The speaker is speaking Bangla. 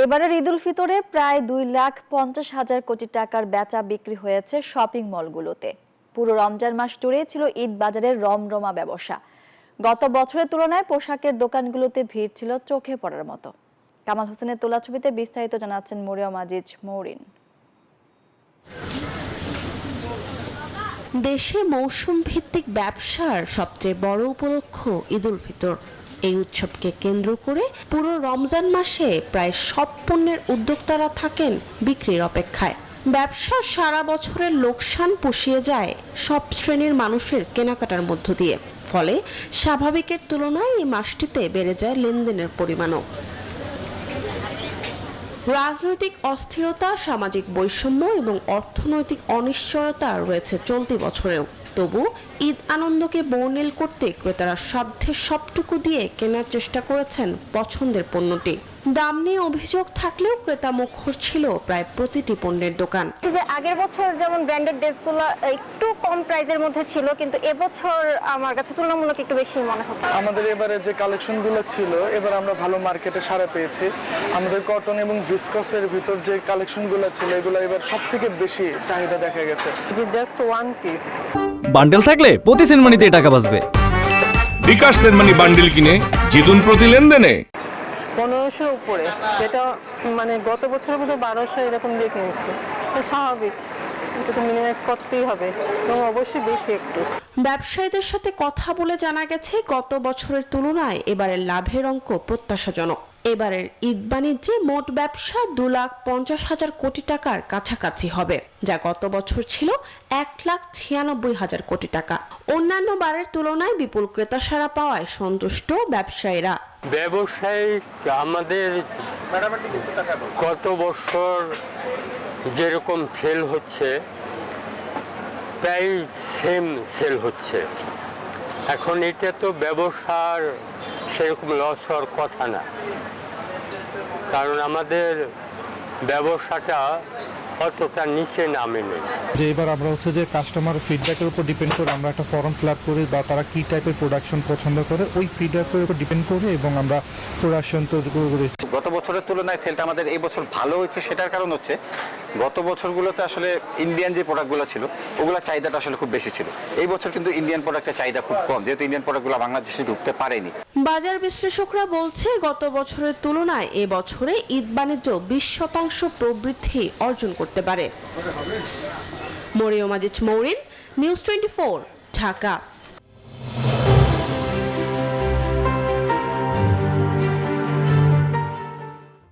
এবারের ঈদ উল ফিতরে প্রায় 2,50,000 কোটি টাকার বেচা বিক্রি হয়েছে শপিং মলগুলোতে। পুরো রমজান মাস জুড়ে ছিল ঈদ বাজারের রমরমা ব্যবসা। গত বছরের তুলনায় পোশাকের দোকানগুলোতে ভিড় ছিল চোখে পড়ার মতো। কামাল হোসেনের তোলা ছবিতে বিস্তারিত জানাচ্ছেন মরিয়ম আজিজ মৌরিন। দেশে মৌসুম ভিত্তিক ব্যবসার সবচেয়ে বড় উপলক্ষ ঈদ উল ফিতর। এই উৎসবকে কেন্দ্র করে পুরো রমজান মাসে প্রায় সব পণ্যের উদ্যোক্তারা থাকেন বিক্রির অপেক্ষায়। ব্যবসা সারা বছরের লোকসান পুষিয়ে যায় সব শ্রেণীর মানুষের কেনাকাটার মধ্য দিয়ে। ফলে স্বাভাবিকের তুলনায় এই মাসটিতে বেড়ে যায় লেনদেনের পরিমাণও। রাজনৈতিক অস্থিরতা, সামাজিক বৈষম্য এবং অর্থনৈতিক অনিশ্চয়তা রয়েছে চলতি বছরেও। তবু ঈদ আনন্দকে বর্ণিল করতে ক্রেতারা সাধ্যের সবটুকু দিয়ে কেনার চেষ্টা করেছেন পছন্দের পণ্যটি। দাম নিয়ে অভিযোগ থাকলেও ক্রেতা মুখর ছিল প্রায় প্রতিটি পণ্যের দোকান। যে আগের বছর যেমন ব্র্যান্ডেড ড্রেসগুলো একটু কম প্রাইসের মধ্যে ছিল, কিন্তু এবছর আমার কাছে তুলনামূলক একটু বেশি মনে হচ্ছে। আমাদের এবারে যে কালেকশনগুলো ছিল, এবার আমরা ভালো মার্কেটে সাড়া পেয়েছি। আমাদের কটন এবং ভিসকসের ভিতর যে কালেকশনগুলো ছিল, এগুলো এবার সবথেকে বেশি চাহিদা দেখা গেছে। যে জাস্ট ওয়ান পিস বান্ডেল থাকলে প্রতি সেনমানিতে টাকা বাঁচবে। বিকাশ সেনমানি বান্ডেল কিনে জিতুন প্রতি লেনদেনে। 1500 উপরে, যেটা মানে গত বছরের মধ্যে 1200 এরকম দিয়ে কিনেছি। স্বাভাবিক, একটু মিনিমাইজ করতেই হবে এবং অবশ্যই বেশি একটু। ব্যবসায়ীদের সাথে কথা বলে জানা গেছে গত বছরের তুলনায় এবারের লাভের অঙ্ক প্রত্যাশাজনক। এবারের ঈদ বাণিজ্যে মোট ব্যবসা 2,50,000 কোটি টাকার কাছাকাছি হবে, যা গত বছর ছিল 1,96,000 কোটি টাকা। অন্যান্য বারের তুলনায় বিপুল ক্রেতা সাড়া পাওয়ায় সন্তুষ্ট ব্যবসায়ীরা। ব্যবসায়িক আমাদের গত বছর যেরকম সেল হচ্ছে প্রায় সেম সেল হচ্ছে। এখন এটা তো ব্যবসার সেরকম লস হওয়ার কথা না, কারণ আমাদের ব্যবসাটা অতটা নিচে নামে নেই। যে এবার আমরা হচ্ছে যে কাস্টমার ফিডব্যাকের উপর ডিপেন্ড করে আমরা একটা ফর্ম ফিল আপ করি, বা তারা কি টাইপের প্রোডাকশন পছন্দ করে ওই ফিডব্যাকের উপর ডিপেন্ড করে এবং আমরা প্রোডাকশন তৈরি করি। গত বছরের তুলনায় সেলটা আমাদের এই বছর ভালো হয়েছে। সেটার কারণ হচ্ছে গত বছরগুলোতে আসলে ইন্ডিয়ান যে প্রোডাক্টগুলো ছিল ওগুলোর চাহিদাটা আসলে খুব বেশি ছিল। এই বছর কিন্তু ইন্ডিয়ান প্রোডাক্টের চাহিদা খুব কম, যেহেতু ইন্ডিয়ান প্রোডাক্টগুলো বাংলাদেশে ঢুকতে পারেনি। বাজার বিশ্লেষকরা বলছে গত বছরের তুলনায় এ বছরে ঈদ বাণিজ্য 20% প্রবৃদ্ধি অর্জন করতে পারে। মরিয়ম আজিজ মৌরিন, নিউজ 24, ঢাকা।